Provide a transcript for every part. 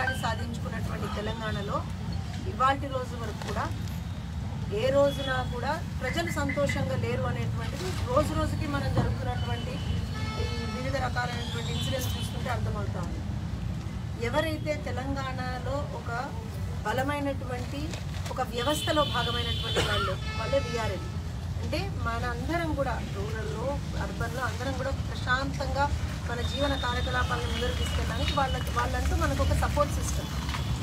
రాష్ట్రాన్ని సాధించుకున్నటువంటి తెలంగాణలో ఇవాల్టి రోజు వరకు కూడా ఏ రోజున కూడా ప్రజలు సంతోషంగా లేరు అనేటువంటిది రోజు రోజుకి మనం జరుగుతున్నటువంటి ఈ వివిధ రకాలైనటువంటి ఇన్సిడెంట్స్ చూస్తుంటే అర్థమవుతా ఉంది. ఎవరైతే తెలంగాణలో ఒక బలమైనటువంటి ఒక వ్యవస్థలో భాగమైనటువంటి వాళ్ళే వీఆర్ఎల్ అంటే మన అందరం కూడా రూరల్లో అర్బన్లో అందరం కూడా ప్రశాంతంగా మన జీవన కార్యకలాపాలను ముందుకు తీసుకెళ్ళడానికి వాళ్ళంటూ మనకు ఒక సపోర్ట్ సిస్టమ్.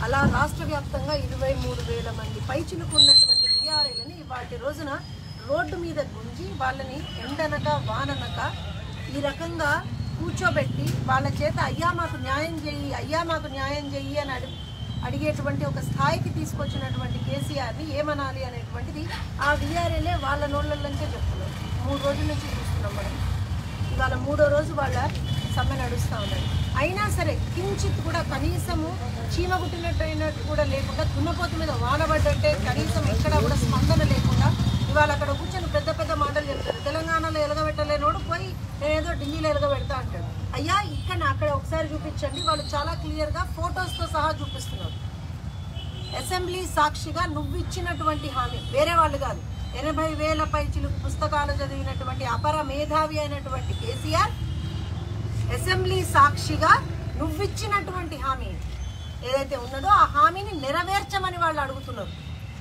అలా రాష్ట్ర వ్యాప్తంగా 23,000 మంది పైచిలుకు ఉన్నటువంటి వీఆర్ఎల్ని వాటి రోజున రోడ్డు మీద గుంజి వాళ్ళని ఎండనక వాననక ఈ రకంగా కూర్చోబెట్టి వాళ్ళ చేత అయ్యా మాకు న్యాయం చెయ్యి అని అడిగేటువంటి ఒక స్థాయికి తీసుకొచ్చినటువంటి కేసీఆర్ని ఏమనాలి అనేటువంటిది ఆ వీఆర్ఎల్ఏ వాళ్ళ నోళ్ళలోంచే చెప్తున్నారు. 3 రోజుల నుంచి చూస్తున్నాం మనం. ఇవాళ 3వ రోజు వాళ్ళ సమ్మె నడుస్తూ ఉన్నది. అయినా సరే కించిత్ కూడా కనీసము చీమగుట్టినట్టు కూడా లేకుండా దున్నపోతు మీద వానబడ్డంటే కనీసం ఎక్కడ కూడా స్పందన లేకుండా ఇవాళ అక్కడ కూర్చొని పెద్ద పెద్ద మాటలు చెప్తారు. తెలంగాణలో ఎలగబెట్టలేనోడు పోయి నేనేదో ఢిల్లీలో ఎలగబెడతా అంటాడు. అయ్యా అక్కడ ఒకసారి చూపించండి. వాళ్ళు చాలా క్లియర్గా ఫొటోస్తో సహా చూపిస్తున్నారు. అసెంబ్లీ సాక్షిగా నువ్వు ఇచ్చినటువంటి హామీ, వేరే వాళ్ళు కాదు, 80,000 పైచిలుకు పుస్తకాలు చదివినటువంటి అపర మేధావి అయినటువంటి కేసీఆర్ అసెంబ్లీ సాక్షిగా నువ్విచ్చినటువంటి హామీ ఏదైతే ఉన్నదో ఆ హామీని నెరవేర్చమని వాళ్ళు అడుగుతున్నారు.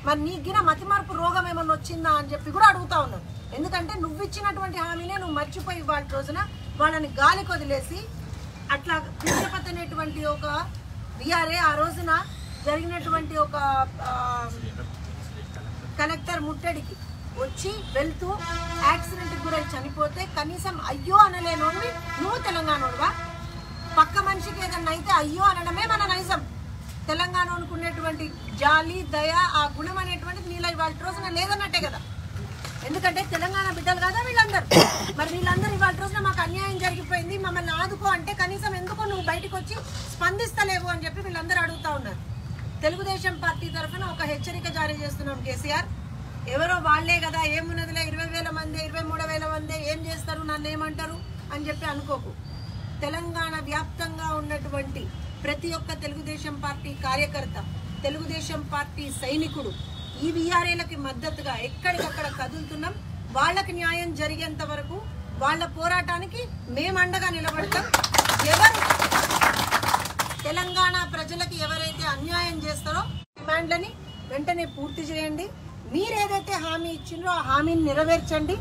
మరి నీకు మతిమార్పు రోగం ఏమన్నా వచ్చిందా అని చెప్పి కూడా అడుగుతా ఉన్నారు. ఎందుకంటే నువ్విచ్చినటువంటి హామీనే నువ్వు మర్చిపోయి వాళ్ళ రోజున వాళ్ళని గాలికి వదిలేసి అట్లా తిరుపతి ఒక వీఆర్ఏ ఆ రోజున జరిగినటువంటి ఒక కలెక్టర్ ముట్టడికి వచ్చి వెళ్తూ యాక్సిడెంట్కి గురై చనిపోతే కనీసం అయ్యో అనలేనోడిని నువ్వు తెలంగాణోడుగా. పక్క మనిషికి ఏదన్నా అయితే అయ్యో అనడమే మన నైజం. తెలంగాణకు ఉన్నటువంటి జాలి దయ ఆ గుణం అనేటువంటిది నీళ్ళ ఇవాళ రోజున లేదన్నట్టే కదా. ఎందుకంటే తెలంగాణ బిడ్డలు కదా వీళ్ళందరూ. మరి వీళ్ళందరూ ఇవాళ రోజున మాకు అన్యాయం జరిగిపోయింది మమ్మల్ని ఆదుకో అంటే కనీసం ఎందుకో నువ్వు బయటకు వచ్చి స్పందిస్తలేవు అని చెప్పి వీళ్ళందరూ అడుగుతా ఉన్నారు. తెలుగుదేశం పార్టీ తరఫున ఒక హెచ్చరిక జారీ చేస్తున్నాం. కేసీఆర్ ఎవరో వాళ్లే కదా, ఏమున్నదిలే 20,000 మంది 23,000 మంది ఏం చేస్తారు, నన్ను ఏమంటారు అని చెప్పి అనుకోకు. తెలంగాణ వ్యాప్తంగా ఉన్నటువంటి ప్రతి ఒక్క తెలుగుదేశం పార్టీ కార్యకర్త, తెలుగుదేశం పార్టీ సైనికుడు ఈ వీఆర్ఏలకి మద్దతుగా ఎక్కడికక్కడ కదులుతున్నాం. వాళ్ళకి న్యాయం జరిగేంత వరకు వాళ్ళ పోరాటానికి మేము అండగా నిలబడతాం. ఎవరు తెలంగాణ ప్రజలకి ఎవరైతే అన్యాయం చేస్తారో డిమాండ్లని వెంటనే పూర్తి చేయండి. మీరేదైతే హామీ ఇచ్చిండ్రో ఆ హామీని నెరవేర్చండి.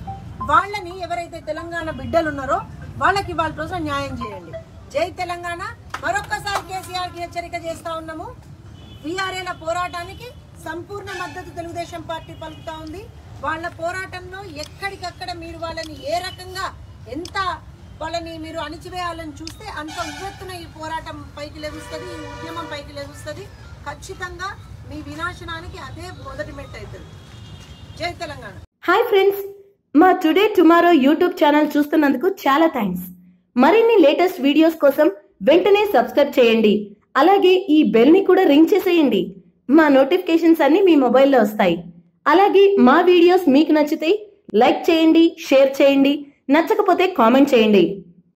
వాళ్ళని ఎవరైతే తెలంగాణ బిడ్డలు ఉన్నారో వాళ్ళకి వాళ్ళ రోజున న్యాయం చేయండి. జై తెలంగాణ. మరొక్కసారి కేసీఆర్కి హెచ్చరిక చేస్తా ఉన్నాము. వీఆర్ఏల పోరాటానికి సంపూర్ణ మద్దతు తెలుగుదేశం పార్టీ పలుకుతా ఉంది. వాళ్ళ పోరాటంలో ఎక్కడికక్కడ మీరు వాళ్ళని ఏ రకంగా ఎంత వాళ్ళని మీరు అణిచివేయాలని చూస్తే అంత ఉవ్వెత్తున ఈ పోరాటం పైకి లెగుస్తుంది, ఈ ఉద్యమం పైకి లెగుస్తుంది. ఖచ్చితంగా మీ వినాశనానికి అదే మొదటి మెట్టు అవుతుంది. జై తెలంగాణ. హాయ్ ఫ్రెండ్స్, మా టుడే టుమారో యూట్యూబ్ ఛానల్ చూస్తున్నందుకు చాలా థ్యాంక్స్. మరిన్ని లేటెస్ట్ వీడియోస్ కోసం వెంటనే సబ్స్క్రైబ్ చేయండి. అలాగే ఈ బెల్ ని కూడా రింగ్ చేసేయండి. మా నోటిఫికేషన్స్ అన్ని మీ మొబైల్లో వస్తాయి. అలాగే మా వీడియోస్ మీకు నచ్చితే లైక్ చేయండి, షేర్ చేయండి, నచ్చకపోతే కామెంట్ చేయండి.